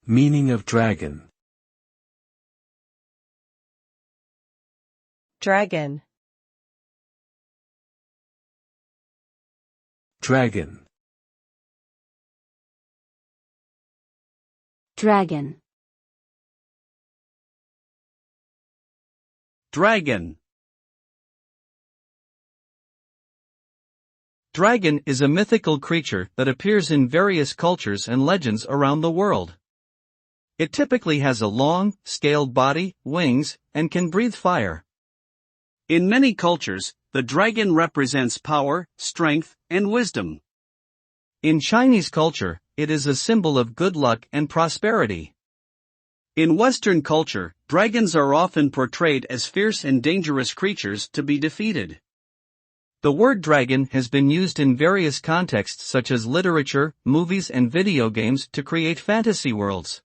Meaning of dragon. Dragon. Dragon. Dragon. Dragon. Dragon is a mythical creature that appears in various cultures and legends around the world. It typically has a long, scaled body, wings, and can breathe fire. In many cultures, the dragon represents power, strength, and wisdom. In Chinese culture, it is a symbol of good luck and prosperity. In Western culture, dragons are often portrayed as fierce and dangerous creatures to be defeated. The word dragon has been used in various contexts such as literature, movies, and video games to create fantasy worlds.